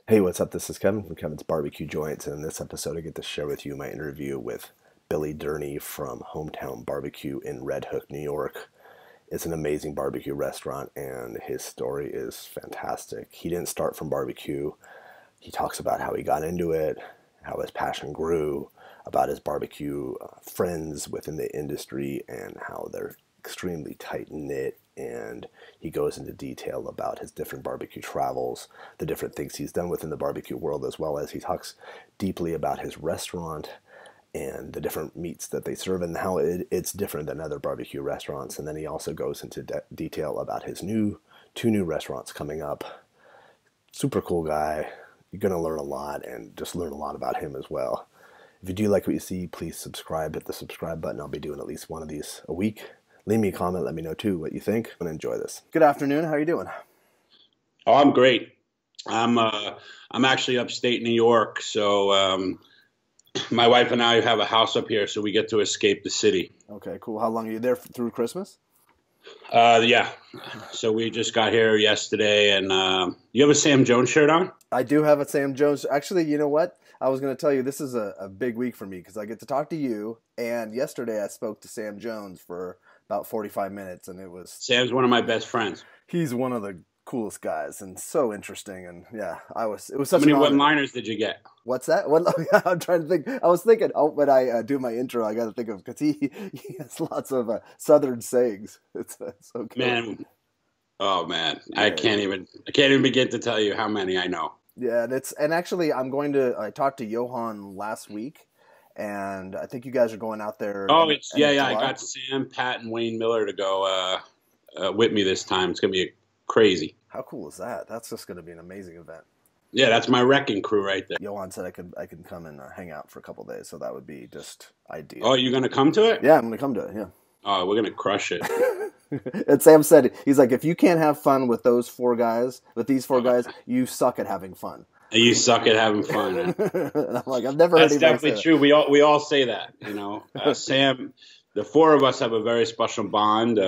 Hey, what's up? This is Kevin from Kevin's Barbecue Joints, and in this episode, I get to share with you my interview with Billy DURNEY from Hometown Barbecue in Red Hook, New York. It's an amazing barbecue restaurant, and his story is fantastic. He didn't start from barbecue. He talks about how he got into it, how his passion grew, about his barbecue friends within the industry, and how they're extremely tight knit. And he goes into detail about his different barbecue travels, the different things he's done within the barbecue world, as well as he talks deeply about his restaurant and the different meats that they serve and how it's different than other barbecue restaurants. And then he also goes into detail about his two new restaurants coming up. Super cool guy. You're going to learn a lot and just learn a lot about him as well. If you do like what you see, please subscribe. Hit the subscribe button. I'll be doing at least one of these a week. Leave me a comment. Let me know too what you think. I'm going to enjoy this. Good afternoon. How are you doing? Oh, I'm great. I'm actually upstate New York, so my wife and I have a house up here, so we get to escape the city. Okay, cool. How long are you there through Christmas? Yeah. So we just got here yesterday, and you have a Sam Jones shirt on? I do have a Sam Jones. Actually, you know what? I was going to tell you this is a big week for me because I get to talk to you. And yesterday I spoke to Sam Jones for about 45 minutes, and Sam's one of my best friends. he's one of the coolest guys and so interesting. And yeah, it was How such an many honor. one-liners did you get? What's that? What? I'm trying to think. I was thinking. Oh, when I do my intro, I got to think of because he has lots of Southern sayings. It's so cool. Man, oh man, Yeah, I can't even begin to tell you how many I know. yeah, and actually, I talked to Johan last week, and I think you guys are going out there Oh, in it's end of yeah. I July. got Sam, Pat, and Wayne Miller to go with me this time. It's gonna be crazy. How cool is that? That's just going to be an amazing event. Yeah, that's my wrecking crew right there. Johan said I could come and hang out for a couple days, so that would be just Oh, ideal. you're gonna come to it? Yeah, I'm going to come to it. Yeah. Oh, we're gonna crush it. And Sam said he's like, if you can't have fun with these four Uh, guys, you suck at having fun. you suck at having fun. And I'm like, I've never heard That's anybody say definitely that. true. We all say that. Sam, the four of us have a very special bond.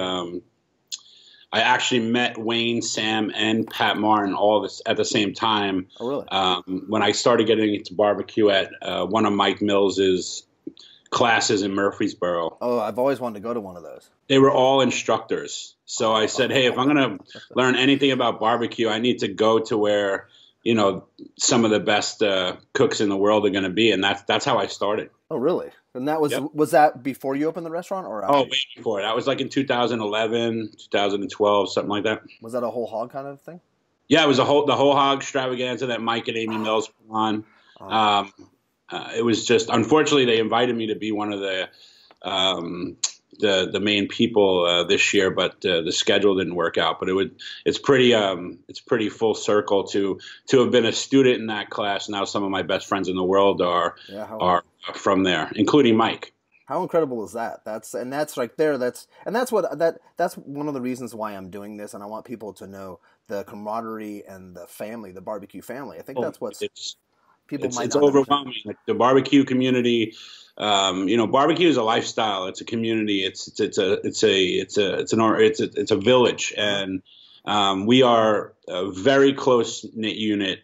I actually met Wayne, Sam, and Pat Martin all this at the same time. Oh, really? When I started getting into barbecue at one of Mike Mills's classes in Murfreesboro. Oh, I've always wanted to go to one of those. They were all instructors. So I said, hey, if I'm going to learn anything about barbecue, I need to go to where, some of the best cooks in the world are going to be. And that's how I started. Oh, really? And Yep. was that before you opened the restaurant or Oh, after? way before. That was like in 2011, 2012, something like that. Was that a whole hog kind of thing? Yeah, it was the whole hog extravaganza that Mike and Amy Mills put on. Oh, Um, it was just, unfortunately, they invited me to be one of um, the main people this year, but the schedule didn't work out. But it's pretty full circle to have been a student in that class. Now some of my best friends in the world yeah. are from there, including Mike. How incredible is that? That's right there. That's one of the reasons why I'm doing this, and I want people to know the camaraderie and the family, the barbecue family. I think Oh, that's what's it's people might it's not understand. overwhelming. Like the barbecue community, barbecue is a lifestyle. It's a community. It's a village, and we are a very close knit unit,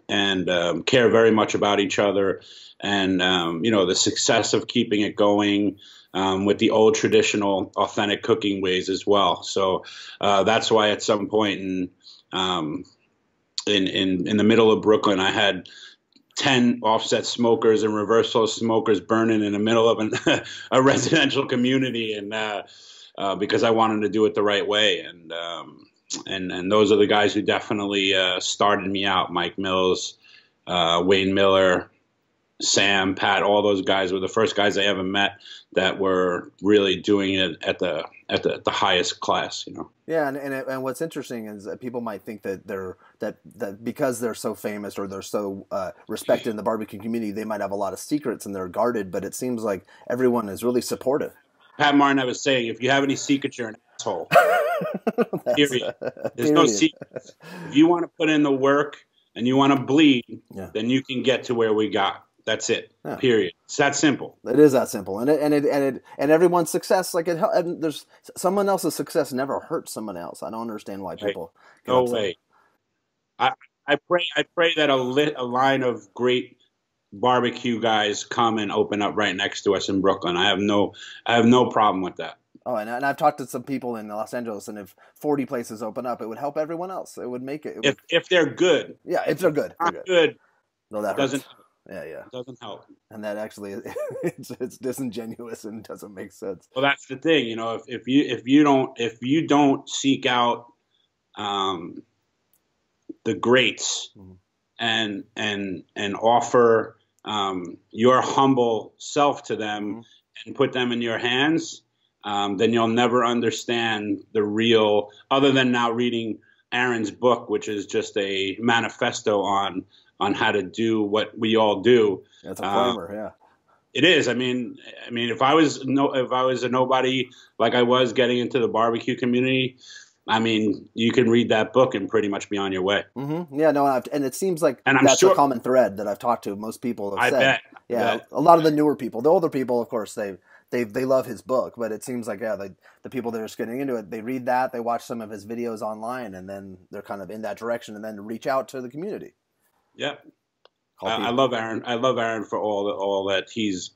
and care very much about each other. And the success of keeping it going. With the old traditional authentic cooking ways as well. So that's why at some point um, in the middle of Brooklyn, I had 10 offset smokers and reverse flow smokers burning in the middle of a residential community, and because I wanted to do it the right way, and those are the guys who definitely started me out. Mike Mills, Wayne Miller, Sam, Pat, all those guys were the first guys I ever met that were really doing it at the highest class. Yeah, and what's interesting is that people might think that that because they're so famous or they're so respected in the barbecue community, they might have a lot of secrets and they're guarded. But it seems like everyone is really supportive. Pat Martin, I was saying, if you have any secrets, you're an asshole. That's Period. There's no period. secrets. If you want to put in the work and you want to bleed, Yeah, then you can get to where we got. That's it. yeah. Period. It's that simple. It is that simple, and everyone's success, and there's someone else's success never hurts someone else. I don't understand why Right? people get No upset. way. I I pray that a line of great barbecue guys come and open up right next to us in Brooklyn. I have no problem with that. Oh, and I've talked to some people in Los Angeles, and if 40 places open up, it would help everyone else. It would make it. If they're good. Yeah, if they're good. Not good. No, that doesn't. Hurts. Yeah. It doesn't help. And that actually, it's disingenuous and doesn't make sense. Well, that's the thing, you know. If you don't seek out the greats and offer your humble self to them and put them in your hands, then you'll never understand the real. Other than now reading Aaron's book, which is just a manifesto on how to do what we all do. That's a primer, yeah. It is. I mean, if I was a nobody like I was getting into the barbecue community, I mean, you can read that book and pretty much be on your way. Mm-hmm. Yeah, no, and it seems like and that's a common thread that I've talked to. Most people have said. Bet. Yeah, a lot of the newer people, the older people, of course, they love his book, but it seems like the people that are just getting into it, they read that, they watch some of his videos online, and then they're kind of in that direction, and then reach out to the community. Yep. I love Aaron. I love Aaron for all that he's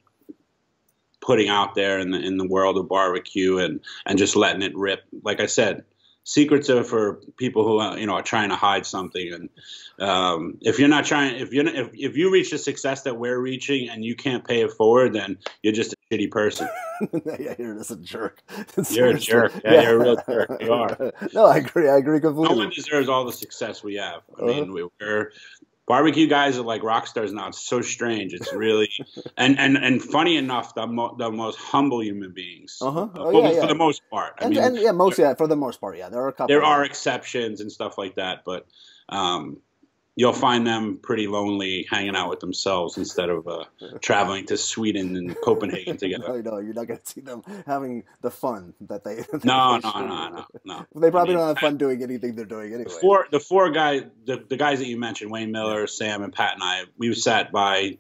putting out there in the world of barbecue and just letting it rip. Like I said, secrets are for people who are trying to hide something. And if you're not trying, if you reach the success that we're reaching and you can't pay it forward, then you're just a shitty person. Yeah, you're just a jerk. You're a jerk. Yeah, you're a real jerk. You are. No, I agree completely. No one deserves all the success we have. I mean, we're barbecue guys are like rock stars now. It's so strange. It's really and funny enough, the most humble human beings. For the most part. For the most part, yeah. There are a couple. There are exceptions and stuff like that, but you'll find them pretty lonely, hanging out with themselves instead of traveling to Sweden and Copenhagen together. No, you're not going to see them having the fun that they. No. They probably don't have fun doing anything they're doing anyway. The four guys, the guys that you mentioned, Wayne Miller, Sam, and Pat, and I, we've sat by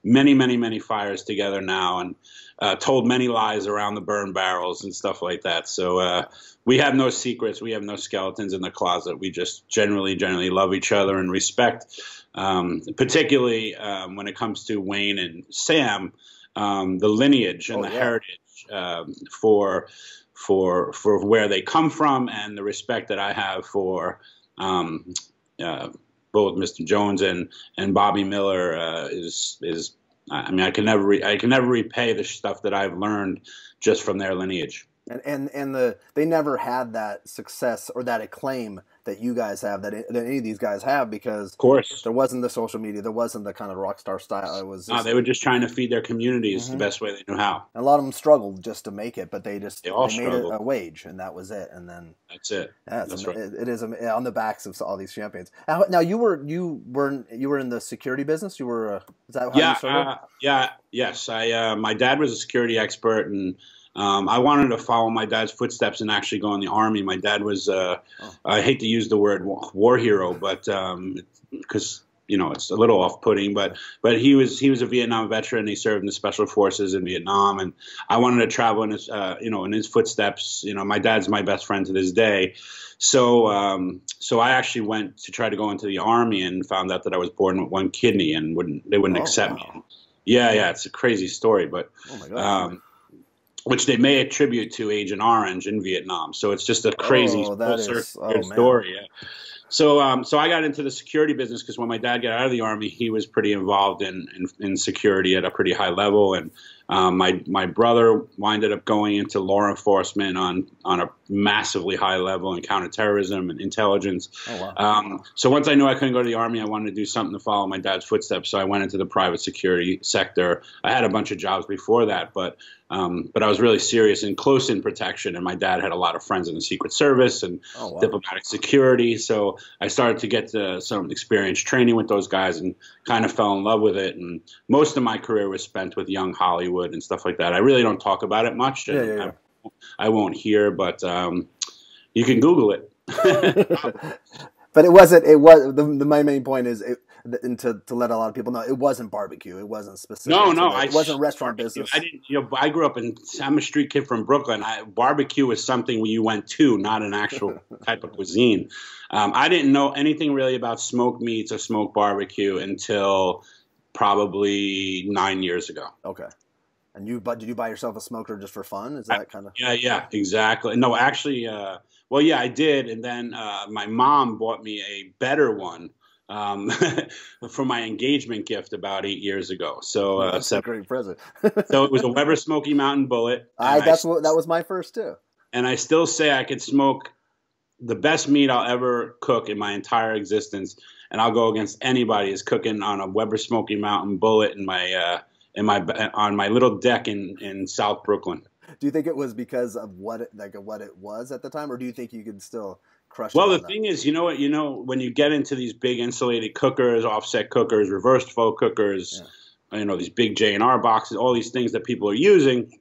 many fires together now and told many lies around the burn barrels and stuff like that. So we have no secrets. We have no skeletons in the closet. We just generally love each other and respect, particularly when it comes to Wayne and Sam, the lineage and heritage for where they come from, and the respect that I have for both Mr. Jones and Bobby Miller is. I mean, I can never repay the stuff that I've learned just from their lineage. And they never had that success or that acclaim that you guys have, that any of these guys have, because of course there wasn't the social media, there wasn't the kind of rock star style. It was they were just trying to feed their communities the best way they knew how. And a lot of them struggled just to make it, but they made it a wage, and that was it. And then that's it. Yeah, that's right. It is on the backs of all these champions. Now you were in the security business. You were is that how you started? Yes. My dad was a security expert, and I wanted to follow my dad's footsteps and actually go in the Army. My dad was, I hate to use the word war hero, but because it's a little off-putting, but he was a Vietnam veteran. He served in the Special Forces in Vietnam, and I wanted to travel in his in his footsteps. My dad's my best friend to this day. So I actually went to try to go into the Army and found out that I was born with one kidney and they wouldn't accept me. Yeah, it's a crazy story, but. Oh my God. Which they may attribute to Agent Orange in Vietnam. So it's just a crazy story. Yeah. So I got into the security business because when my dad got out of the Army, he was pretty involved in security at a pretty high level. And my brother winded up going into law enforcement on a massively high level in counterterrorism and intelligence. Oh, wow. So once I knew I couldn't go to the Army, I wanted to do something to follow my dad's footsteps. So I went into the private security sector. I had a bunch of jobs before that, but I was really serious and close in protection. And my dad had a lot of friends in the Secret Service and diplomatic security. So I started to get some experience training with those guys and kind of fell in love with it. And most of my career was spent with young Hollywood and stuff like that. I really don't talk about it much. I won't hear, but you can Google it. But it wasn't. It was my main point is, and to let a lot of people know, it wasn't barbecue. It wasn't specific. No, it wasn't restaurant business. I didn't. I grew up I'm a street kid from Brooklyn. Barbecue was something you went to, not an actual type of cuisine. I didn't know anything really about smoked meats or smoked barbecue until probably 9 years ago. Okay. And did you buy yourself a smoker just for fun? Is that kind of? Yeah, exactly. No, actually, well, yeah, I did, and then my mom bought me a better one for my engagement gift about 8 years ago. So that's a great present. So it was a Weber Smoky Mountain Bullet. That was my first too. And I still say I could smoke the best meat I'll ever cook in my entire existence, and I'll go against anybody is cooking on a Weber Smoky Mountain Bullet on my little deck in South Brooklyn. Do you think it was because of what it was at the time, or do you think you could still crush? Well, the thing is, when you get into these big insulated cookers, offset cookers, reversed flow cookers, these big J&R boxes, all these things that people are using,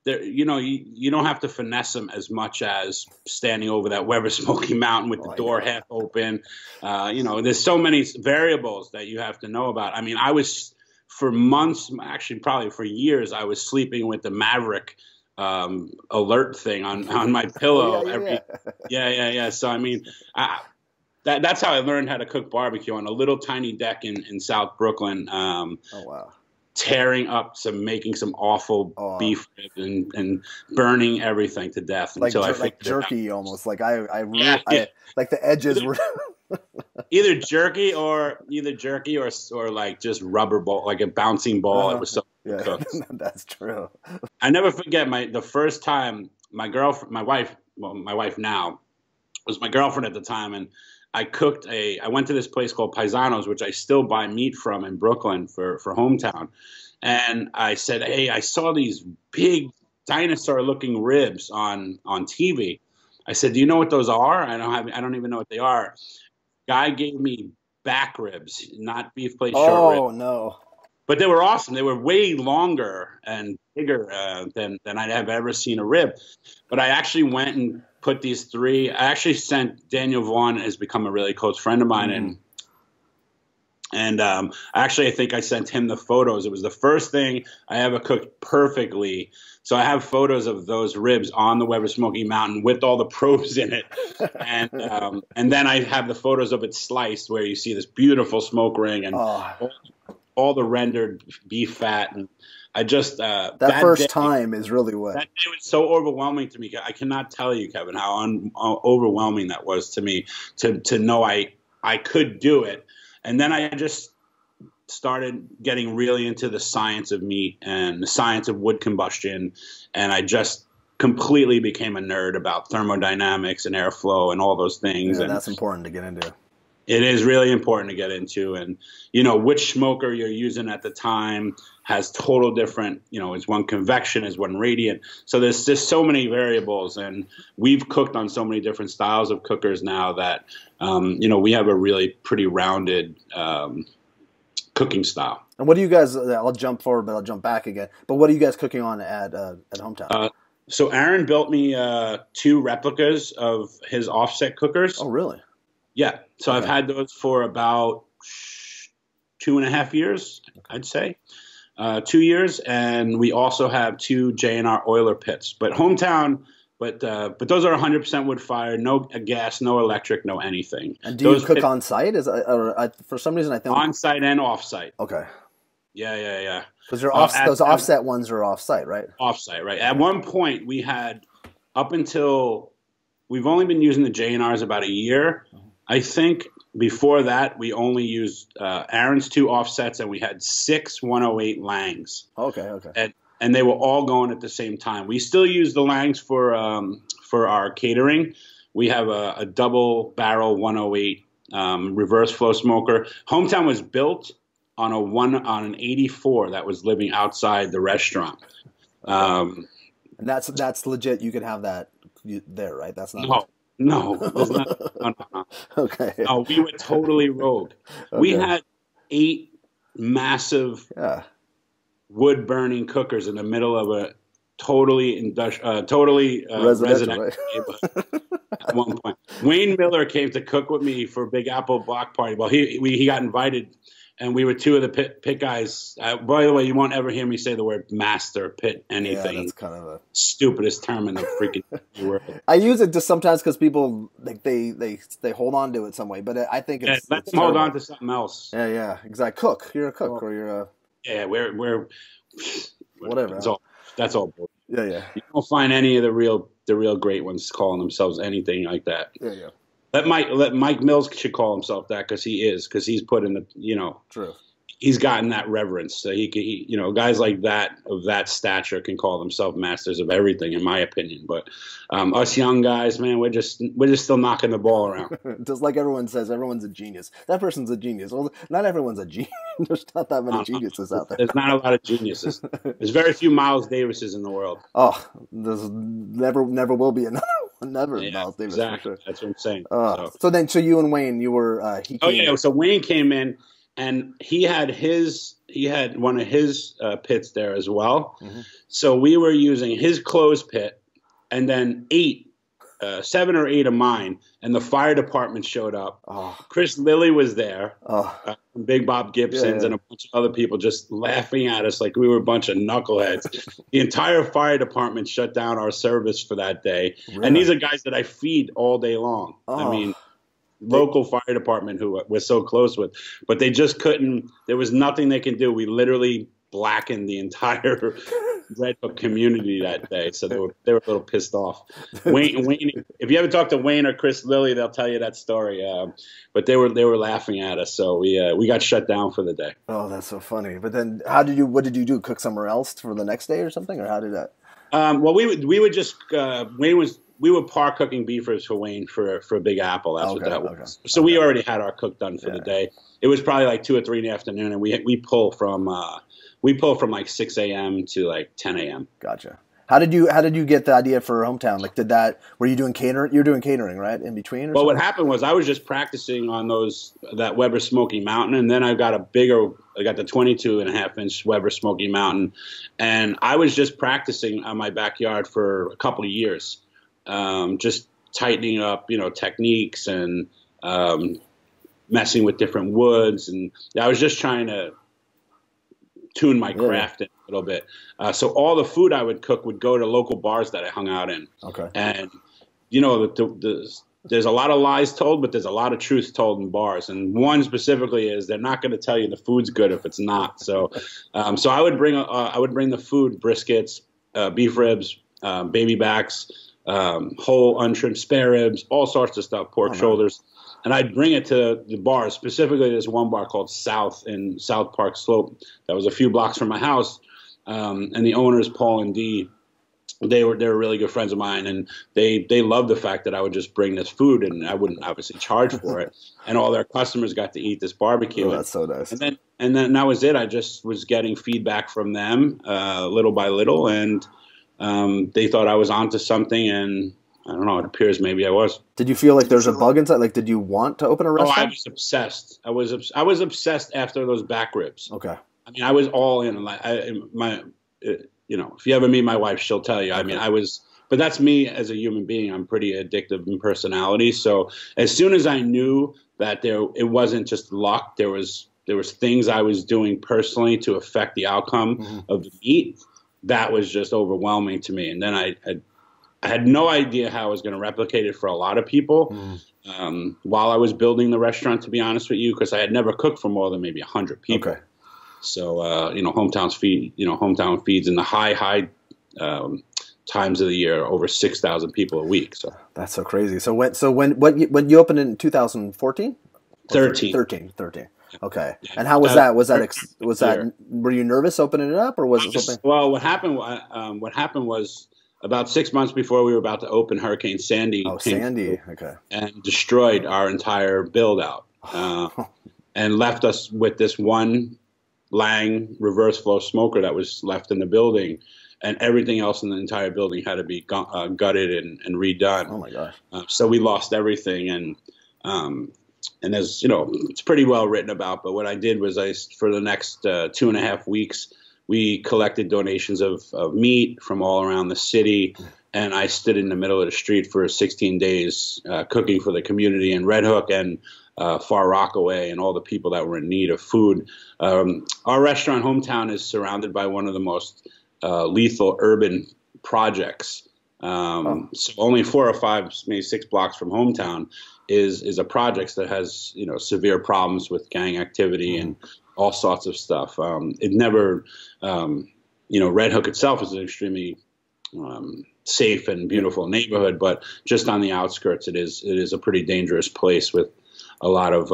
you don't have to finesse them as much as standing over that Weber Smoky Mountain with the door half open. There's so many variables that you have to know about. I mean, I was for months, actually probably for years, I was sleeping with the Maverick alert thing on my pillow. So I mean, that's how I learned how to cook barbecue on a little tiny deck in South Brooklyn. Oh wow. Making some awful beef and burning everything to death until like jerky almost. Like I like the edges were either jerky or like just rubber ball, like a bouncing ball. It was so cooked. That's true. I never forget the first time my wife now was my girlfriend at the time, and I went to this place called Paisanos, which I still buy meat from in Brooklyn for hometown. And I said, hey, I saw these big dinosaur-looking ribs on TV. I said, do you know what those are? I don't even know what they are. Guy gave me back ribs, not beef plate short ribs. Oh, no. But they were awesome. They were way longer and bigger than I'd have ever seen a rib. But I actually went and put these three. I actually sent Daniel Vaughn, has become a really close friend of mine, and I think I sent him the photos. It was the first thing I ever cooked perfectly. So I have photos of those ribs on the Weber Smoky Mountain with all the probes in it, and then I have the photos of it sliced, where you see this beautiful smoke ring and all the rendered beef fat. And I just that first time is really what that day was so overwhelming to me. I cannot tell you, Kevin, how overwhelming that was to me to know I could do it. And then I just started getting really into the science of meat and the science of wood combustion, and I just completely became a nerd about thermodynamics and airflow and all those things. Yeah, and that's important to get into. It is really important to get into, and which smoker you're using at the time has total different. Is one convection, is one radiant. So there's just so many variables, and we've cooked on so many different styles of cookers now that we have a really pretty rounded cooking style. And what do you guys? I'll jump forward, but I'll jump back again. But what are you guys cooking on at hometown? So Aaron built me 2 replicas of his offset cookers. Oh, really? Yeah. So I've had those for about 2.5 years, I'd say. 2 years, and we also have 2 J&R Oiler pits. But hometown, but those are 100% wood fired, no gas, no electric, no anything. And do you cook on site? For some reason I think on site and off site. Okay. Yeah. Because those offset ones are off site, right? Off site, right. At one point we had we've only been using the J&Rs about a year. I think before that, we only used Aaron's 2 offsets, and we had 6 108 Langs. Okay. And they were all going at the same time. We still use the Langs for our catering. We have a double barrel 108 reverse flow smoker. Hometown was built on an 84 that was living outside the restaurant. And that's legit. You could have that there, right? That's not. No, no. Okay. No, we were totally rogue. Okay. We had 8 massive wood burning cookers in the middle of a totally residential right? neighborhood. at one point. Wayne Miller came to cook with me for a Big Apple block party. Well, he got invited, and we were two of the pit guys. By the way, you won't ever hear me say the word master pit anything. Yeah, that's kind of a stupidest term in the freaking world. I use it just sometimes because people like they hold on to it some way, but I think it's let it's them hold terrible. on to something else. Yeah, exactly. Cook. You're a cook, or you're a we're whatever. That's all. Yeah. You don't find any of the real great ones calling themselves anything like that. Yeah. Let Mike Mills should call himself that because he's put in the True. He's gotten that reverence. So he guys like that of that stature can call themselves masters of everything, in my opinion. But us young guys, man, we're just still knocking the ball around. Just like everyone says, everyone's a genius. That person's a genius. Well, not everyone's a genius. There's not that many geniuses out there. There's not a lot of geniuses. There's very few Miles Davises in the world. Oh, there's never will be another one. Never Miles Davis. Exactly. For sure. That's what I'm saying. So you and Wayne, you were So Wayne came in. And he had one of his pits there as well. Mm-hmm. So we were using his closed pit, and then 7 or 8 of mine. And the fire department showed up. Oh. Chris Lilly was there, Big Bob Gibson's, and a bunch of other people just laughing at us like we were a bunch of knuckleheads. The entire fire department shut down our service for that day. Really? And these are guys that I feed all day long. I mean, local fire department who we're so close with, but they just couldn't. There was nothing they can do. We literally blackened the entire Red Hook community that day, so they were a little pissed off. Wayne, if you ever talk to Wayne or Chris Lilly, they'll tell you that story. But they were laughing at us, so we got shut down for the day. Oh, that's so funny. But then, what did you do? Cook somewhere else for the next day or something, or how did that? Well, we would just we were par cooking beef ribs for Wayne for a Big Apple. That's what that was. So we already had our cook done for the day. It was probably like 2 or 3 in the afternoon, and we pull from like 6 a.m. to like 10 a.m. Gotcha. How did you get the idea for Hometown? Like, were you doing catering? You're doing catering, right? In between? Or what happened was I was just practicing on that Weber Smoky Mountain, and then I got the 22.5-inch Weber Smoky Mountain, and I was just practicing on my backyard for a couple of years, just tightening up, techniques and messing with different woods, and I was just trying to tune my craft in a little bit. So all the food I would cook would go to local bars that I hung out in. Okay. And, there's a lot of lies told, but there's a lot of truth told in bars. And one specifically is they're not going to tell you the food's good if it's not. So so I would bring the food, briskets, beef ribs, baby backs, whole untrimmed spare ribs, all sorts of stuff, pork shoulders. And I'd bring it to the bars. Specifically, there's one bar called South in South Park Slope that was a few blocks from my house. And the owners, Paul and Dee, they were really good friends of mine, and they loved the fact that I would just bring this food, and I wouldn't obviously charge for it. And all their customers got to eat this barbecue. Oh, that's so nice. And then that was it. I just was getting feedback from them little by little, and they thought I was onto something, and I don't know. It appears maybe I was. Did you feel like there's a bug inside? Like, did you want to open a restaurant? Oh, I was obsessed. I was obsessed after those back ribs. Okay. I mean, I was all in. Like, if you ever meet my wife, she'll tell you. I mean, but that's me as a human being. I'm pretty addictive in personality. So as soon as I knew that it wasn't just luck, there was things I was doing personally to affect the outcome of the meat. That was just overwhelming to me. And then I had no idea how I was going to replicate it for a lot of people while I was building the restaurant, to be honest with you, because I had never cooked for more than maybe 100 people. Okay. So, Hometown feeds in the high times of the year over 6,000 people a week. So that's so crazy. So when you opened in 2014? 13. Okay. Yeah. And how was that? Was that were you nervous opening it up, or was it something? Well, what happened was about 6 months before we were about to open, Hurricane Sandy came and destroyed our entire build out and left us with this one Lang reverse flow smoker that was left in the building, and everything else in the entire building had to be gutted and redone. Oh my gosh! So we lost everything, and as it's pretty well written about. But what I did was for the next 2.5 weeks, we collected donations of meat from all around the city. and I stood in the middle of the street for 16 days cooking for the community in Red Hook and Far Rockaway and all the people that were in need of food. Our restaurant, Hometown, is surrounded by one of the most lethal urban projects. So only 4 or 5, maybe 6 blocks from Hometown is a project that has, severe problems with gang activity and all sorts of stuff. It never, Red Hook itself is an extremely safe and beautiful neighborhood, but just on the outskirts, it is a pretty dangerous place with a lot of,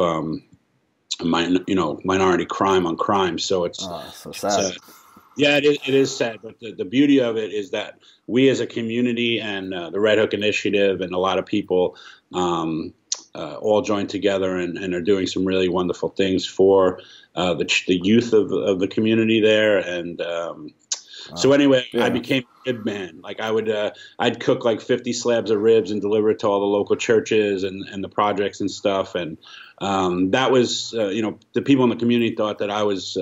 minority crime on crime. So it's so sad. Yeah, it is sad, but the beauty of it is that we as a community and the Red Hook Initiative and a lot of people all joined together and are doing some really wonderful things for the youth of the community there. And so anyway, I became a rib man. Like I'd cook like 50 slabs of ribs and deliver it to all the local churches and the projects and stuff. And that was, the people in the community thought that I was,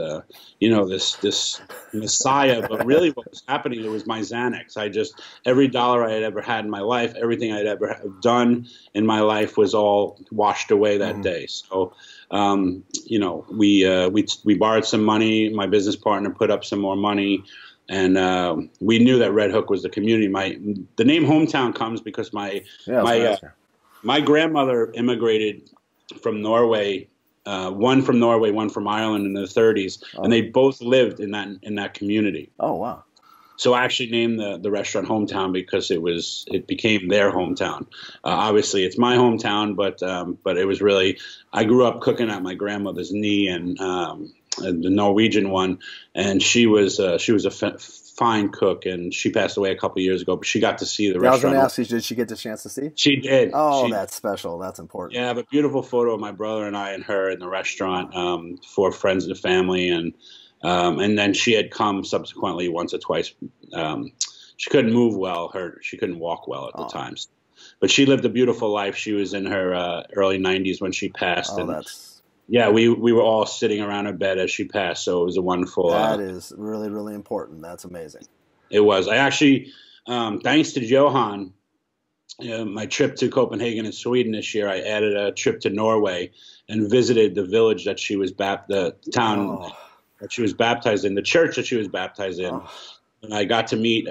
this messiah. But really what was happening, it was my Xanax. Every dollar I had ever had in my life, everything I'd ever done in my life was all washed away that day. So, we borrowed some money. My business partner put up some more money. And we knew that Red Hook was the community. The name Hometown comes because my grandmother immigrated from Norway, one from Norway, one from Ireland in the 30s, and they both lived in that community. Oh wow! So I actually named the restaurant Hometown because it became their hometown. Obviously, it's my hometown, but it was really, I grew up cooking at my grandmother's knee and the Norwegian one, and she was a fine cook, and she passed away a couple of years ago. But she got to see the restaurant. I was going to ask you, did she get the chance to see? She did. Oh, that's special. That's important. Yeah, I have a beautiful photo of my brother and I and her in the restaurant for friends and family, and then she had come subsequently once or twice. She couldn't move well. She couldn't walk well at the times, but she lived a beautiful life. She was in her early 90s when she passed. Oh, that's. Yeah, we were all sitting around her bed as she passed, so it was a wonderful. That is really, really important. That's amazing. It was. I actually, thanks to Johan, my trip to Copenhagen and Sweden this year, I added a trip to Norway and visited the village that she was the town that she was baptized in, the church that she was baptized in. And I got to meet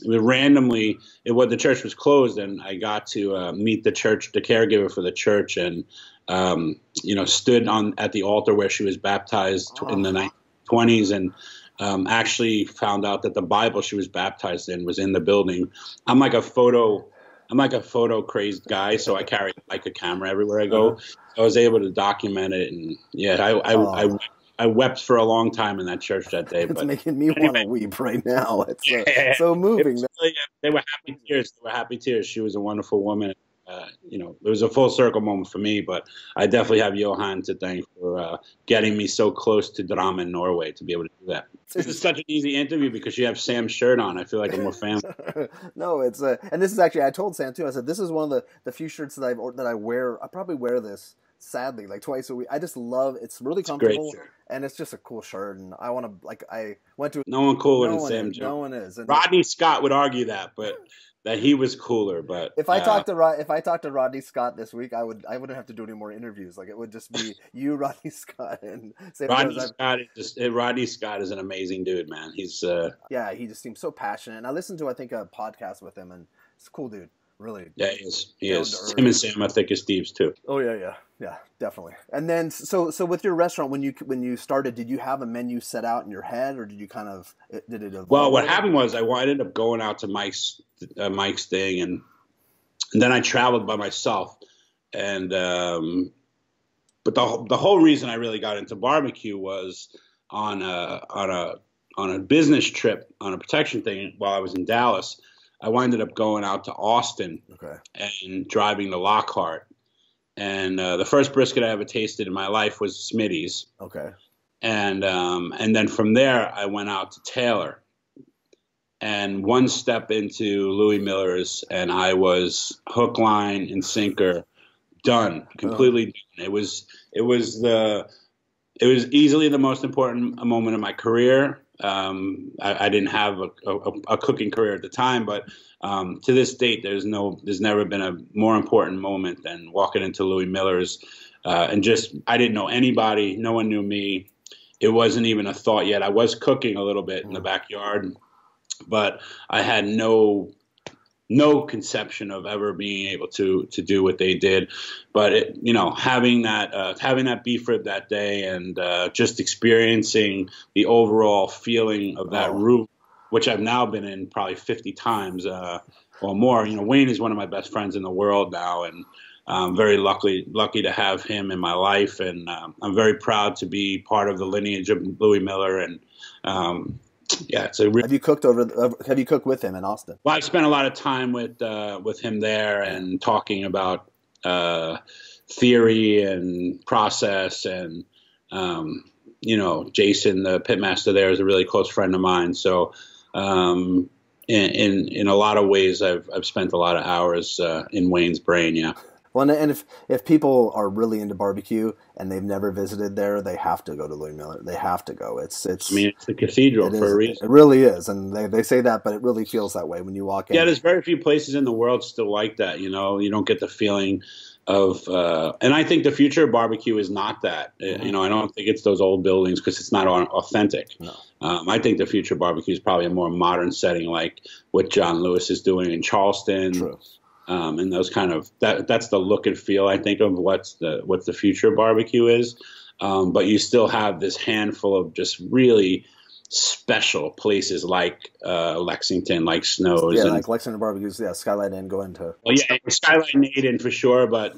randomly. The church was closed, and I got to meet the caregiver for the church, and stood at the altar where she was baptized in the 1920s, and actually found out that the Bible she was baptized in was in the building. I'm like a photo crazed guy, so I carry like a camera everywhere I go. I was able to document it, and I wept for a long time in that church that day. It's making me want to weep right now. It's so moving. They were happy tears. They were happy tears. She was a wonderful woman. It was a full circle moment for me, but I definitely have Johan to thank for getting me so close to Drammen, Norway, to be able to do that. This is such an easy interview because you have Sam's shirt on. I feel like I'm more family. No, it's and this is actually, I told Sam too. I said this is one of the few shirts that I wear. I probably wear this sadly like twice a week. I just love it's really comfortable, and it's just a cool shirt. And I want to I went to no one cooler than Sam Jones. No one is. And Rodney Scott would argue that, but. That he was cooler, but if I talked to Rodney Scott this week, I wouldn't have to do any more interviews. Like it would just be you, Rodney Scott, and Sam Rodney Scott is an amazing dude, man. He's he just seems so passionate. And I listened to a podcast with him, and it's a cool dude. Really, yeah, he is. Him and Sam are thick as thieves too. Oh yeah, definitely. And then so with your rrestaurant, when you started, did you have a menu set out in your head, or did you did it evolve? Well, what happened was I ended up going out to Mike's thing, and then I traveled by myself, and but the whole reason I really got into barbecue was on a business trip on a protection thing while I was in Dallas. I winded up going out to Austin and driving to Lockhart. And the first brisket I ever tasted in my life was Smitty's. Okay. And then from there, I went out to Taylor. And one step into Louie Miller's, and I was hook, line, and sinker done, completely done. It was easily the most important moment of my career. I didn't have a cooking career at the time, but to this date, there's never been a more important moment than walking into Louie Miller's, and just, I didn't know anybody, no one knew me. It wasn't even a thought yet. I was cooking a little bit in the backyard, but I had no conception of ever being able to do what they did. But having that beef rib that day, and just experiencing the overall feeling of that room, which I've now been in probably 50 times or more. Wayne is one of my best friends in the world now, and I'm very lucky to have him in my life, and I'm very proud to be part of the lineage of Louie Miller. And yeah, it's Have you cooked with him in Austin? Well, I spent a lot of time with him there, and talking about theory and process, and Jason, the pitmaster there, is a really close friend of mine. So in a lot of ways, I've spent a lot of hours in Wayne's brain. Yeah. Well, and if people are really into barbecue and they've never visited there, they have to go to Louie Miller. They have to go. It's the cathedral for a reason. It really is, and they say that, but it really feels that way when you walk in. Yeah, there's very few places in the world still like that. You don't get the feeling of, and I think the future of barbecue is not that. I don't think it's those old buildings, because it's not authentic. No. I think the future of barbecue is probably a more modern setting, like what John Lewis is doing in Charleston. True. And those kind of that's the look and feel, I think, of what the future of barbecue is. But you still have this handful of just really special places like Lexington, like Snow's. Yeah, like Lexington barbecues. Yeah, Skylight Inn, go into. Well, yeah, Skylight Inn for sure. But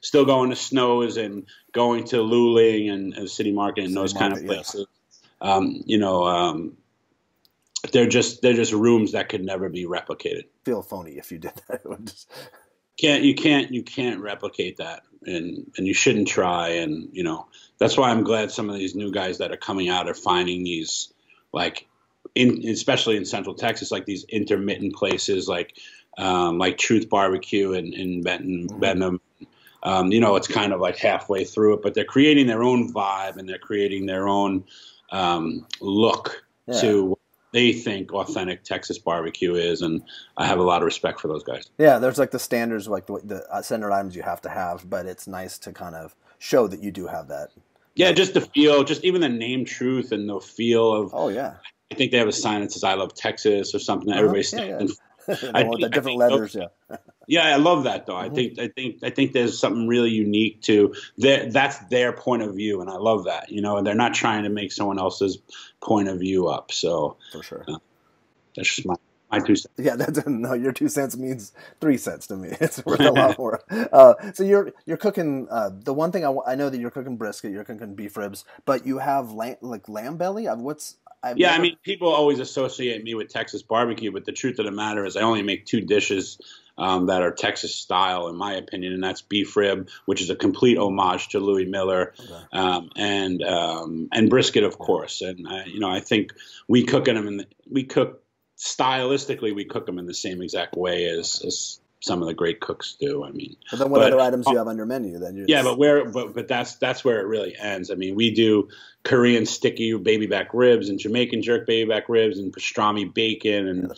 still going to Snow's and going to Luling and City Market and those kind of places. Yeah. They're just rooms that could never be replicated. Feel phony if you did that. It would just... You can't replicate that, and you shouldn't try. And that's why I'm glad some of these new guys that are coming out are finding these, like especially in Central Texas, like these intermittent places, like Truth Barbecue in Bentham. It's kind of like halfway through it, but they're creating their own vibe, and they're creating their own look to they think authentic Texas barbecue is, and I have a lot of respect for those guys. Yeah, there's like the standards, like the standard items you have to have, but it's nice to kind of show that you do have that. Yeah, just the feel, just even the name Truth and the feel of. Oh yeah. I think they have a sign that says "I love Texas" or something that everybody stands. The different letters, yeah. Yeah, I love that though. Mm-hmm. I think there's something really unique to that's their point of view, and I love that. And they're not trying to make someone else's point of view up. So for sure, that's just my 2 cents. Yeah, no, your 2 cents means 3 cents to me. It's worth a lot more. So you're cooking. The one thing I know that you're cooking brisket, you're cooking beef ribs, but you have lamb belly. I mean, people always associate me with Texas barbecue, but the truth of the matter is I only make 2 dishes that are Texas style, in my opinion, and that's beef rib, which is a complete homage to Louie Miller, and brisket, of course. And I think we cook them stylistically, we cook them in the same exact way as some of the great cooks do. I mean, but then what other items do you have on your menu? Then but that's where it really ends. I mean, we do Korean sticky baby back ribs and Jamaican jerk baby back ribs and pastrami bacon and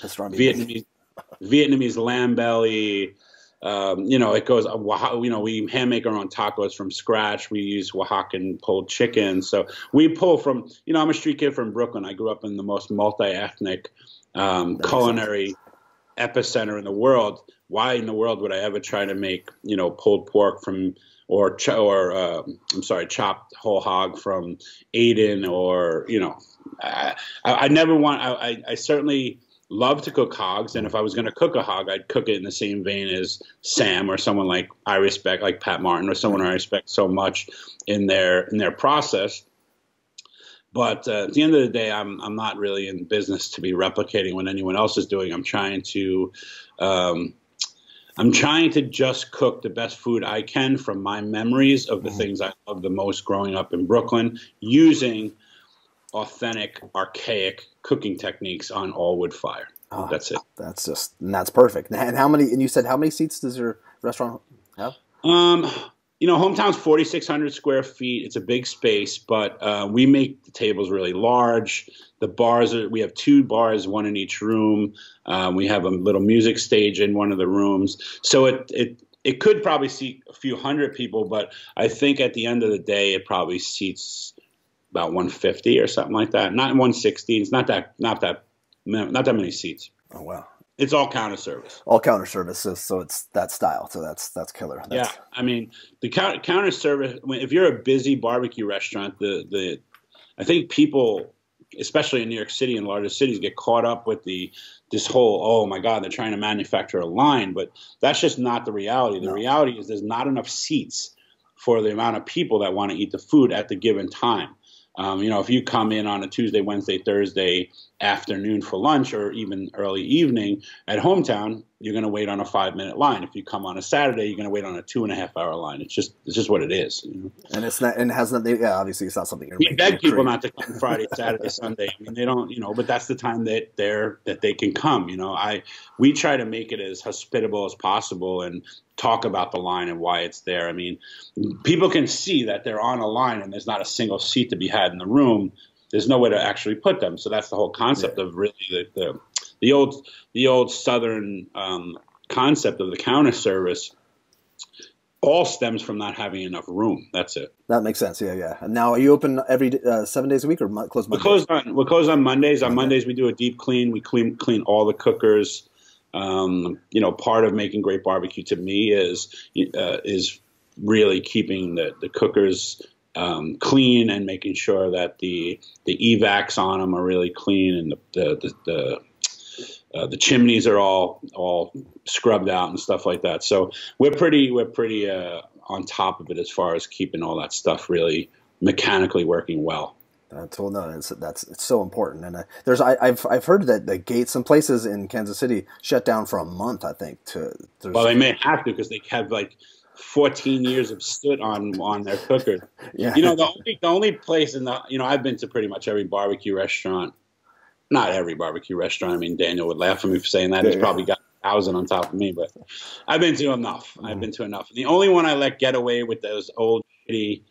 Vietnamese lamb belly. It goes. We hand make our own tacos from scratch. We use Oaxacan pulled chicken. So we pull from. I'm a street kid from Brooklyn. I grew up in the most multi-ethnic culinary epicenter in the world. Why in the world would I ever try to make pulled pork from chopped whole hog from Aden or I never want. I certainly love to cook hogs, and if I was going to cook a hog, I'd cook it in the same vein as Sam or someone like I respect, like Pat Martin, or someone I respect so much in their process. But at the end of the day, I'm not really in business to be replicating what anyone else is doing. I'm trying to just cook the best food I can from my memories of the things I love the most growing up in Brooklyn, using authentic, archaic cooking techniques on all wood fire. That's it. That's perfect. And you said how many seats does your restaurant have? Hometown's 4,600 square feet. It's a big space, but we make the tables really large. The bars we have 2 bars, one in each room. We have a little music stage in one of the rooms. So it could probably seat a few hundred people, but I think at the end of the day, it probably seats about 150 or something like that. Not 160. It's not that many seats. Oh, wow. It's all counter service. All counter service, so it's that style. So that's killer. Yeah, I mean the counter service. If you're a busy barbecue restaurant, I think people, especially in New York City and larger cities, get caught up with this whole, oh my God, they're trying to manufacture a line, but that's just not the reality. The reality is there's not enough seats for the amount of people that want to eat the food at the given time. If you come in on a Tuesday, Wednesday, Thursday afternoon for lunch or even early evening at Hometown, you're going to wait on a 5-minute line. If you come on a Saturday, you're going to wait on a 2.5-hour line. It's just what it is. And it's not, and it has nothing. Yeah, obviously it's not something you're we beg people not to come Friday, Saturday, Sunday. I mean, they don't, but that's the time that they can come. We try to make it as hospitable as possible and talk about the line and why it's there. I mean, people can see that they're on a line and there's not a single seat to be had in the room. There's nowhere to actually put them. So that's the whole concept of really the old Southern concept of the counter service. All stems from not having enough room. That's it. That makes sense. Yeah. And now, are you open every 7 days a week or close Mondays? We're closed on Mondays. On Mondays we do a deep clean. We clean all the cookers. Part of making great barbecue to me is really keeping the cookers clean and making sure that the evacs on them are really clean and the chimneys are all scrubbed out and stuff like that. So we're pretty on top of it as far as keeping all that stuff really mechanically working well. It's so important, and I've heard that the gates, some places in Kansas City shut down for a month. I think well, they may have to because they have like 14 years of soot on their cooker. Yeah. The only place I've been to pretty much every barbecue restaurant. Not every barbecue restaurant. I mean, Daniel would laugh at me for saying that. He's probably got 1,000 on top of me, but I've been to enough. Mm-hmm. I've been to enough. The only one I let get away with those old shitty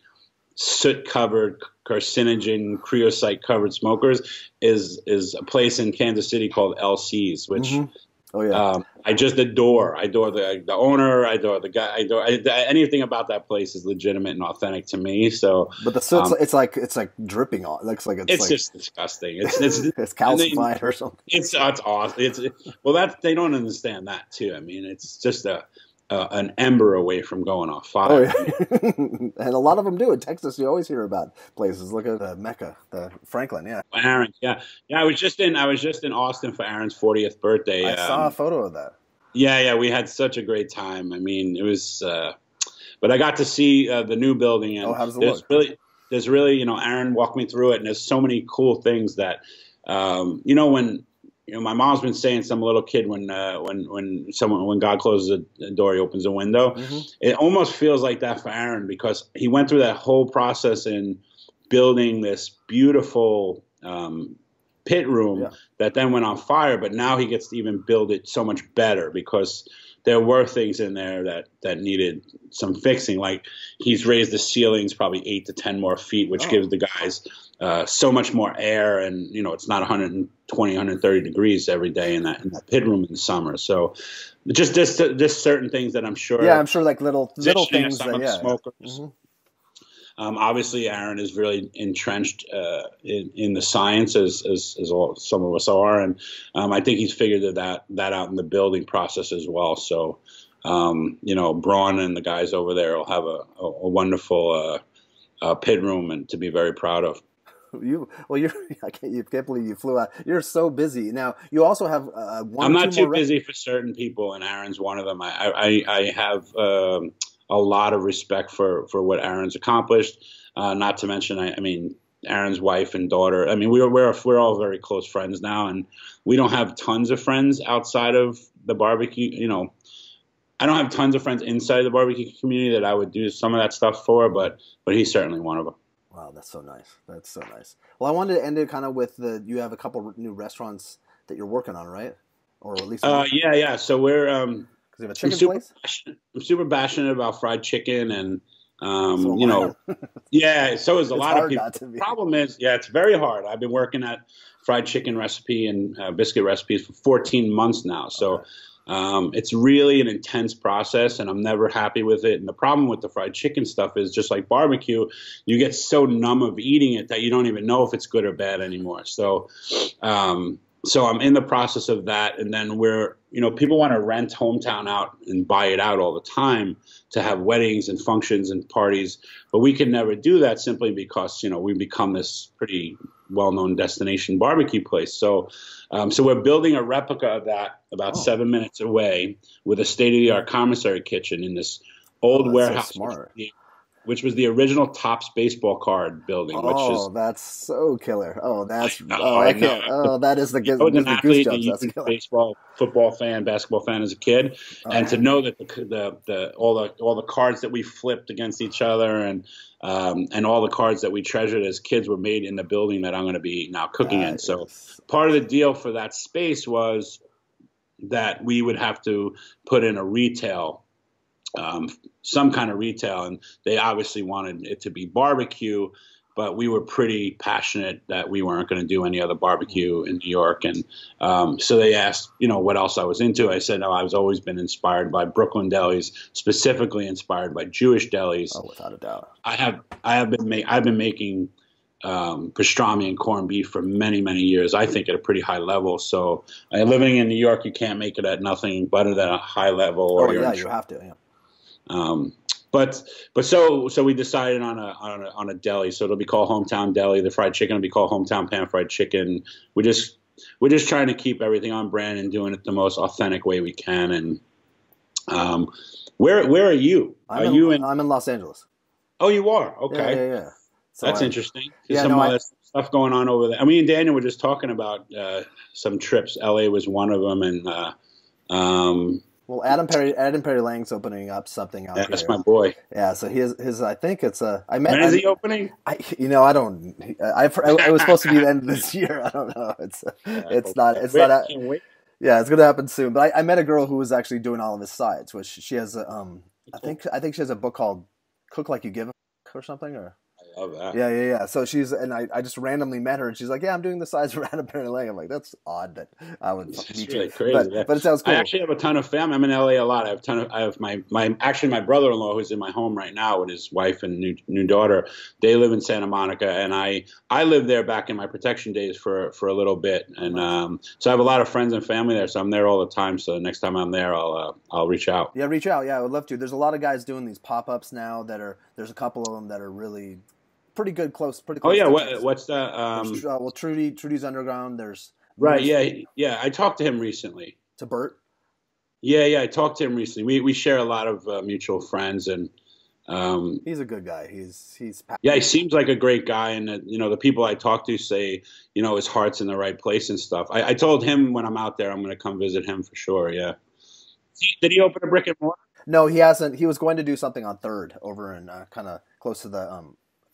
soot-covered, carcinogen, creosote-covered smokers is a place in Kansas City called LC's, which I just adore. I adore the owner. I adore the guy. Anything about that place is legitimate and authentic to me. So, but the soot, it's like dripping on. It looks like it's just disgusting. It's calcified or something. It's awesome. They don't understand that too. I mean, it's just an ember away from going off fire. Oh, yeah. And a lot of them do. In Texas, you always hear about places. Look at the Mecca, the Franklin. Yeah, Aaron. Yeah. I was just in Austin for Aaron's 40th birthday. I saw a photo of that. Yeah. We had such a great time. I mean, it was. But I got to see the new building. And how does it look? There's really, Aaron walked me through it, and there's so many cool things that, when. My mom's been saying some little kid when God closes a door, he opens a window. Mm-hmm. It almost feels like that for Aaron because he went through that whole process in building this beautiful pit room that then went on fire. But now he gets to even build it so much better because there were things in there that needed some fixing. Like he's raised the ceilings probably 8 to 10 more feet, which gives the guys so much more air, and it's not 120, 130 degrees every day in that pit room in the summer. So just certain things that I'm sure. Yeah, I'm sure like little things. Smokers. Mm-hmm. Obviously, Aaron is really entrenched in the science, as some of us are, and I think he's figured that out in the building process as well. So, Braun and the guys over there will have a wonderful pit room and to be very proud of. I can't believe you flew out. You're so busy now. You also have one. I'm not too busy for certain people, and Aaron's one of them. I have a lot of respect for what Aaron's accomplished. Not to mention, I mean, Aaron's wife and daughter. I mean, we're all very close friends now, and we don't have tons of friends outside of the barbecue. I don't have tons of friends inside the barbecue community that I would do some of that stuff for, but he's certainly one of them. Wow, that's so nice. Well, I wanted to end it kind of with you have a couple new restaurants that you're working on, right? Or at least yeah. So we're because you have a chicken place. I'm super passionate about fried chicken, and So You know, yeah, so is a it's lot of hard people. not to The be. problem is, yeah, it's very hard. I've been working at fried chicken recipe and biscuit recipes for 14 months now. So it's really an intense process, and I'm never happy with it. And the problem with the fried chicken stuff is, just like barbecue, you get so numb of eating it that you don't even know if it's good or bad anymore. So, so I'm in the process of that. And then people want to rent Hometown out and buy it out all the time to have weddings and functions and parties. But we can never do that simply because, we've become this pretty well-known destination barbecue place. So, so we're building a replica of that about 7 minutes away with a state-of-the-art commissary kitchen in this old warehouse, so smart. which was the original Topps baseball card building. That's so killer. I can't. Oh, that is the I was an athlete and a goosebumps. That's huge killer. baseball, football fan, basketball fan as a kid, and to know that all the cards that we flipped against each other and all the cards that we treasured as kids were made in the building that I'm going to be now cooking in. So part of the deal for that space was that we would have to put in a retail. Some kind of retail, and they obviously wanted it to be barbecue, but we were pretty passionate that we weren't going to do any other barbecue in New York. And so they asked, what else I was into. I said, no, I've always been inspired by Brooklyn delis, specifically inspired by Jewish delis. Oh, without a doubt. I've been making pastrami and corned beef for many, many years, I think at a pretty high level. So living in New York, you can't make it at nothing better than a high level. Or you have to. Yeah. But so we decided on a deli. So it'll be called Hometown Deli. The fried chicken will be called Hometown Pan Fried Chicken. We're just trying to keep everything on brand and doing it the most authentic way we can. And where are you? I'm in Los Angeles. Oh, you are? Okay. Yeah. So that's interesting. Yeah, Stuff going on over there. I mean, Daniel were just talking about some trips. LA was one of them, and well, Adam Perry Lang's opening up something out here. That's my boy. Yeah, so his I think it's a. When is he opening? I don't. It was supposed to be the end of this year. I don't know. It's not. Can't wait. Yeah, it's gonna happen soon. But I met a girl who was actually doing all of his sides, which she has. I think she has a book called "Cook Like You Give a" or something, or. I love that. Yeah. So I just randomly met her, and she's like, "Yeah, I'm doing the sides for Adam Perry Lang." I'm like, "That's odd that I would meet you." Crazy, but it sounds cool. I actually have a ton of family. I'm in LA a lot. I have my my brother-in-law who's in my home right now with his wife and new daughter. They live in Santa Monica, and I lived there back in my protection days for a little bit, and so I have a lot of friends and family there. So I'm there all the time. So next time I'm there, I'll reach out. Yeah, reach out. Yeah, I would love to. There's a lot of guys doing these pop-ups now there's a couple of them that are really pretty close. Oh yeah, what's that? Well, Trudy's Underground. There's right. Yeah. I talked to him recently. To Bert. Yeah. I talked to him recently. We share a lot of mutual friends, and he's a good guy. He's he seems like a great guy, and the people I talk to say his heart's in the right place and stuff. I told him when I'm out there I'm going to come visit him for sure. Yeah. Did he open a brick and mortar? No, he hasn't. He was going to do something on 3rd over in kind of close to the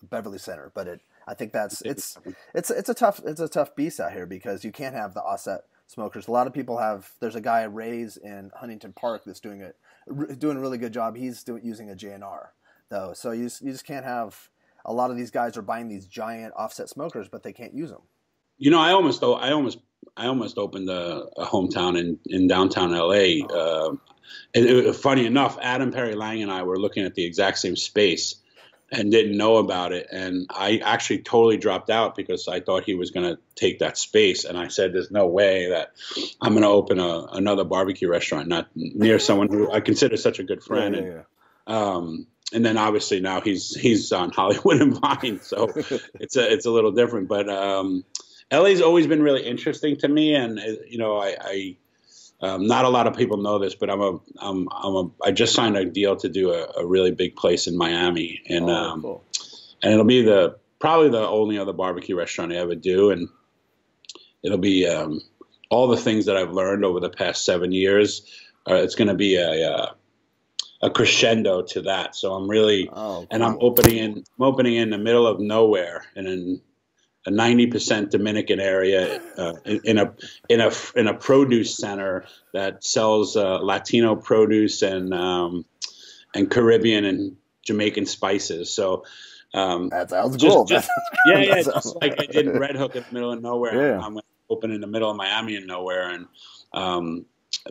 Beverly Center, but I think it's a tough beast out here because you can't have the offset smokers. A lot of people have. There's a guy Ray's in Huntington Park that's doing a really good job. He's using a JNR though, so you just can't have. A lot of these guys are buying these giant offset smokers, but they can't use them. I almost opened a hometown in downtown LA. Funny enough, Adam Perry Lang and I were looking at the exact same space and didn't know about it. And I actually totally dropped out because I thought he was going to take that space. And I said, there's no way that I'm going to open another barbecue restaurant, not near someone who I consider such a good friend. And then obviously now he's on Hollywood and Vine. So it's a little different, but LA's always been really interesting to me. And, not a lot of people know this, but I just signed a deal to do a really big place in Miami, and cool. And it'll be probably the only other barbecue restaurant I ever do, and it'll be all the things that I've learned over the past 7 years. It's going to be a crescendo to that. So I'm really, cool. And I'm opening in the middle of nowhere, and in a 90% Dominican area in a produce center that sells Latino produce and Caribbean Jamaican spices. So that sounds cool. Just like I did in Red Hook in the middle of nowhere. Yeah. I'm open in the middle of Miami and nowhere, and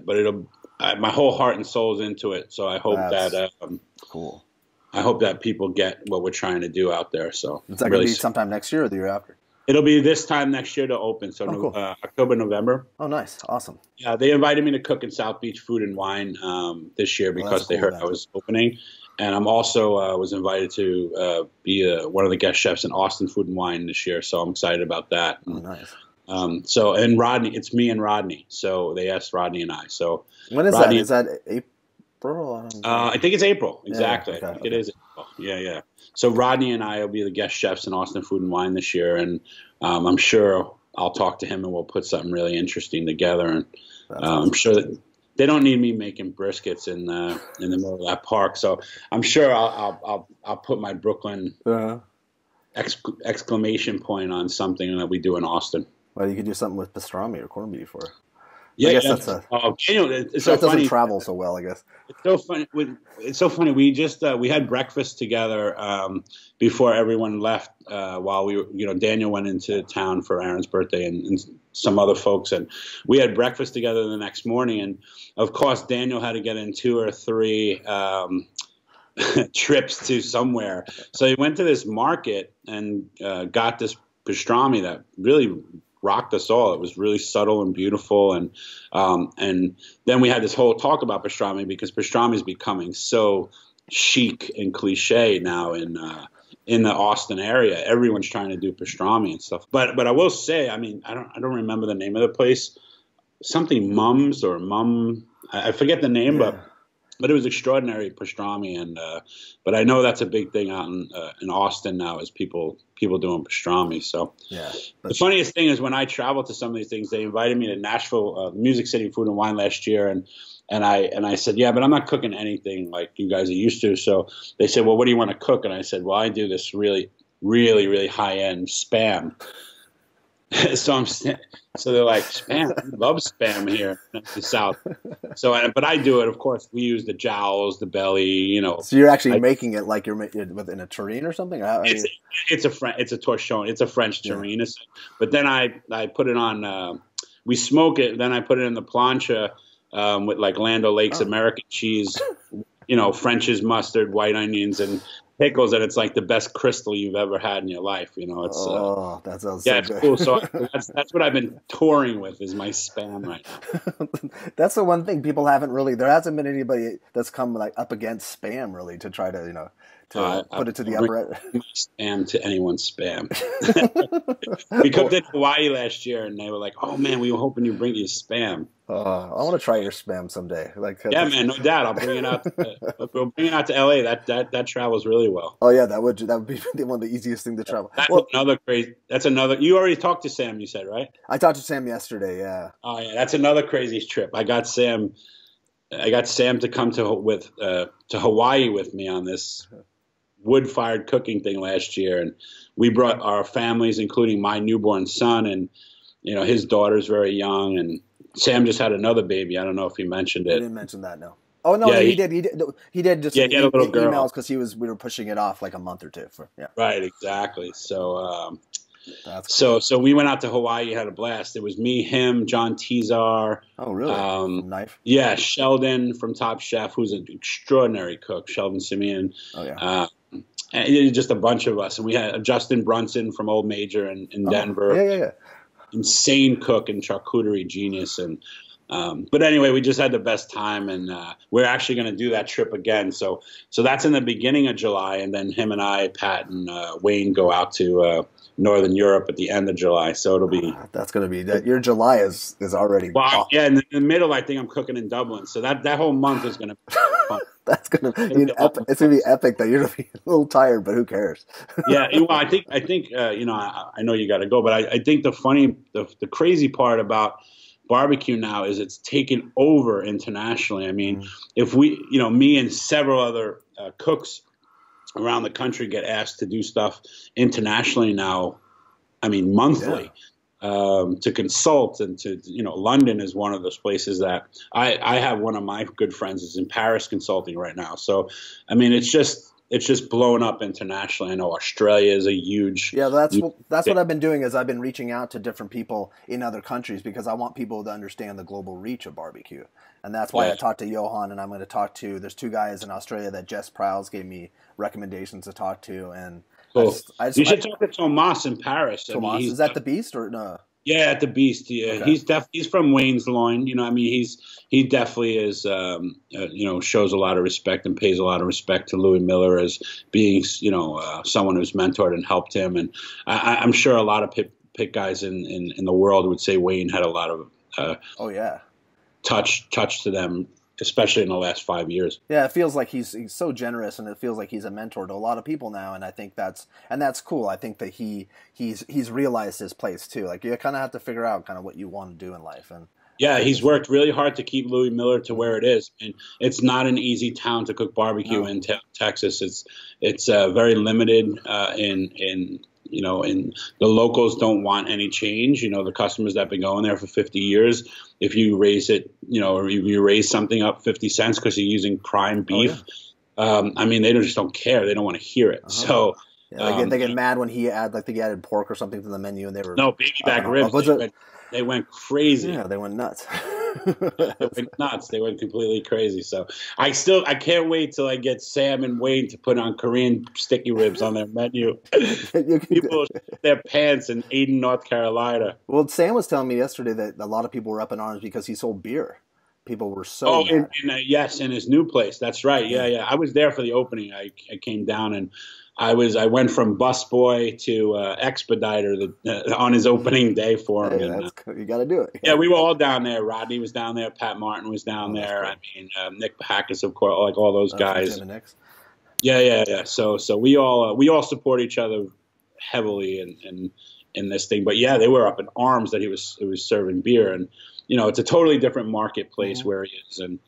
but my whole heart and soul is into it. So I hope that cool. I hope that people get what we're trying to do out there. So is that going to be sometime next year or the year after? It'll be this time next year to open. So cool. October, November. Oh, nice. Awesome. Yeah, they invited me to cook in South Beach Food and Wine this year because they heard I was opening. And I'm also was invited to be one of the guest chefs in Austin Food and Wine this year. So I'm excited about that. Oh, nice. And Rodney, it's me and Rodney. So they asked Rodney and I. So when is Rodney, that? Is that April? I think it's April. Exactly. Yeah, okay, I think it is April. Yeah. So Rodney and I will be the guest chefs in Austin Food and Wine this year. And I'm sure I'll talk to him and we'll put something really interesting together. And awesome. I'm sure that they don't need me making briskets in the middle of that park. So I'm sure I'll put my Brooklyn exclamation point on something that we do in Austin. Well, you could do something with pastrami or corned beef, or yeah, I guess that's it's so funny. Doesn't travel so well, I guess. It's so funny. It's so funny. We just we had breakfast together before everyone left. While Daniel went into town for Aaron's birthday and some other folks, and we had breakfast together the next morning. And of course, Daniel had to get in 2 or 3 trips to somewhere. So he went to this market and got this pastrami that really rocked us all. It was really subtle and beautiful, and then we had this whole talk about pastrami because pastrami is becoming so chic and cliche now in the Austin area. Everyone's trying to do pastrami and stuff. But I will say, I mean, I don't remember the name of the place. Something Mums or Mum. I forget the name, but it was extraordinary pastrami, and but I know that's a big thing out in Austin now is people doing pastrami. So the funniest thing is when I travel to some of these things, they invited me to Nashville, Music City Food and Wine last year, and I said, yeah, but I'm not cooking anything like you guys are used to. So they said, well, what do you want to cook? And I said, well, I do this really, really, really high end Spam. So they're like, Spam, we love Spam here in the South. But I do it, of course. We use the jowls, the belly, So you're actually making it like you're within a terrine or something? It's a torchon. It's a French terrine. Yeah. But then I put it on, we smoke it, then I put it in the plancha with like Land O'Lakes American cheese, French's mustard, white onions, and pickles, and it's like the best crystal you've ever had in your life. It's that sounds it's cool. So that's what I've been touring with is my Spam right now. That's the one thing people haven't really. There hasn't been anybody that's come like up against Spam really to try to put it to the upper end. Spam to anyone's Spam. We cooked in Hawaii last year, and they were like, "Oh man, we were hoping you bring your Spam." I want to try your Spam someday. Yeah, man, no doubt. I'll bring it out. We'll bring it out to LA. That travels really well. Oh yeah, that would be one of the easiest things to travel. That's another. You already talked to Sam. You said, right? I talked to Sam yesterday. Yeah. Oh yeah, that's another crazy trip. I got Sam to come to Hawaii with me on this wood-fired cooking thing last year, and we brought our families, including my newborn son, and his daughter's very young, and Sam just had another baby. I don't know if he mentioned it. He didn't mention that, no. Oh no, he did. He did just he had a little girl. Emails because we were pushing it off like a month or two. Right, exactly. So that's cool. So we went out to Hawaii, had a blast. It was me, him, John Tizar. Oh really? Knife. Yeah, Sheldon from Top Chef, who's an extraordinary cook. Sheldon Simeon. Oh yeah. And just a bunch of us, and we had Justin Brunson from Old Major in Denver. Yeah. Insane cook and charcuterie genius, and but anyway, we just had the best time, and we're actually going to do that trip again. So that's in the beginning of July, and then him and I, Pat and Wayne, go out to Northern Europe at the end of July. So it'll be that's going to be your July is already. Well, yeah, in the middle, I think I'm cooking in Dublin, so that whole month is going to be fun. That's going to be epic. It's going to be epic. That you're going to be a little tired, but who cares? Yeah, well, I think I know you got to go, but I think the crazy part about barbecue now is it's taken over internationally. I mean, if we, me and several other cooks around the country get asked to do stuff internationally now, I mean, monthly. To consult and to, London is one of those places that I have one of my good friends is in Paris consulting right now. So, I mean, it's it's just blown up internationally. I know Australia is a huge. Yeah, that's what I've been doing is I've been reaching out to different people in other countries because I want people to understand the global reach of barbecue. And that's why I talked to Johan, and I'm going to talk to, there's 2 guys in Australia that Jess Prowse gave me recommendations to talk to. And cool. You should talk to Tomas in Paris. Tomas, I mean, is that the Beast or no? Yeah, at the Beast. Yeah, okay. He's from Wayne's Loin. You know, I mean, he definitely is. You know, shows a lot of respect and pays a lot of respect to Louie Miller as being, you know, someone who's mentored and helped him. And I'm sure a lot of pit guys in the world would say Wayne had a lot of touch to them, especially in the last 5 years. Yeah, it feels like he's so generous, and it feels like he's a mentor to a lot of people now, and I think that's cool. I think that he's realized his place too. Like you kind of have to figure out kind of what you want to do in life, and yeah, he's worked really hard to keep Louie Miller to where it is. And it's not an easy town to cook barbecue in Texas. It's very limited in you know, and the locals don't want any change. You know, the customers that have been going there for 50 years, if you raise it, you know, or if you raise something up 50 cents because you're using prime beef, I mean, they just don't care. They don't want to hear it. So yeah, they get mad when he added pork or something to the menu, and they were baby back ribs. They went crazy. Yeah, they went nuts. They went nuts. They went completely crazy. So I can't wait till I get Sam and Wayne to put on Korean sticky ribs on their menu. People their pants in Aden, North Carolina. Well, Sam was telling me yesterday that a lot of people were up in arms because he sold beer. People were so mad. Yes, in his new place. That's right. Yeah. I was there for the opening. I came down and I went from busboy to expediter on his opening day for him. Hey, you got to do it. Yeah, we were all down there. Rodney was down there. Pat Martin was down there. I mean, Nick Packus, of course, like all those guys. Yeah. So we all support each other heavily in this thing. But yeah, they were up in arms that he was serving beer, and you know, it's a totally different marketplace where he is, and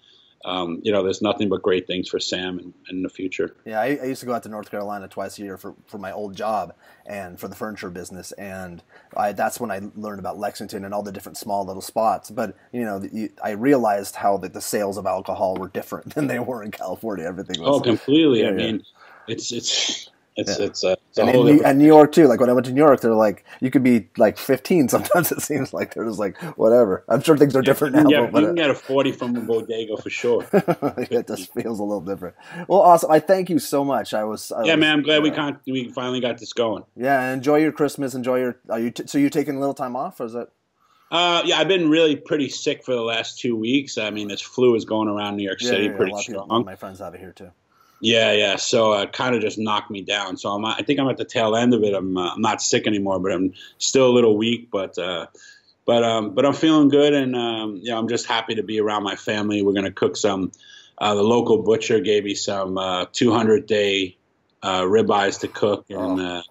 you know, there's nothing but great things for Sam in the future. Yeah, I used to go out to North Carolina twice a year for my old job and for the furniture business, and that's when I learned about Lexington and all the different small little spots. But you know, I realized how the sales of alcohol were different than they were in California. Everything was completely. I mean, it's a whole different. And New York too. Like when I went to New York, they're like, you could be like 15. Sometimes it seems like they're just like whatever. I'm sure things are different now. You can get a 40 from a bodega for sure. It just feels a little different. Well, awesome. I thank you so much. Man. I'm glad we finally got this going. Yeah, enjoy your Christmas. Enjoy your. So you're taking a little time off, or is it? Yeah, I've been really pretty sick for the last 2 weeks. I mean, this flu is going around New York City pretty strong. My friends have it here too. Yeah. So it kind of just knocked me down. So I think I'm at the tail end of it. I'm not sick anymore, but I'm still a little weak. But I'm feeling good, and I'm just happy to be around my family. We're gonna cook some. The local butcher gave me some 200-day ribeyes to cook, and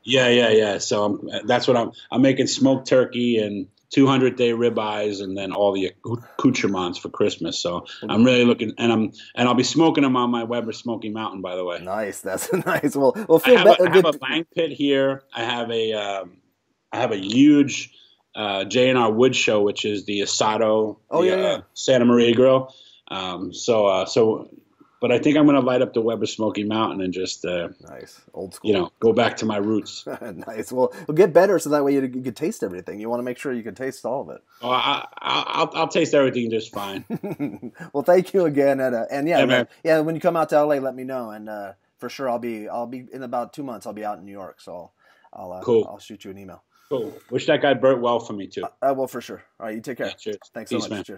yeah. So that's what I'm making: smoked turkey and 200-day ribeyes, and then all the accoutrements for Christmas. So I'm really looking, and I'll be smoking them on my Weber Smoky Mountain. By the way, nice. That's nice. Well, I have a blank pit here. I have a huge J&R Wood Show, which is the Asado, Santa Maria Grill. But I think I'm going to light up the Weber Smoky Mountain and just nice old school. You know, go back to my roots. Nice. Well, get better so that way you can taste everything. You want to make sure you can taste all of it. Oh, I'll taste everything just fine. Well, thank you again, and yeah, when you come out to LA, let me know, and for sure I'll be in about 2 months. I'll be out in New York, so I'll shoot you an email. Cool. Wish that guy Burt well for me too. I will for sure. All right, you take care. Yeah, cheers. Thanks Peace, so much. Man. Cheers.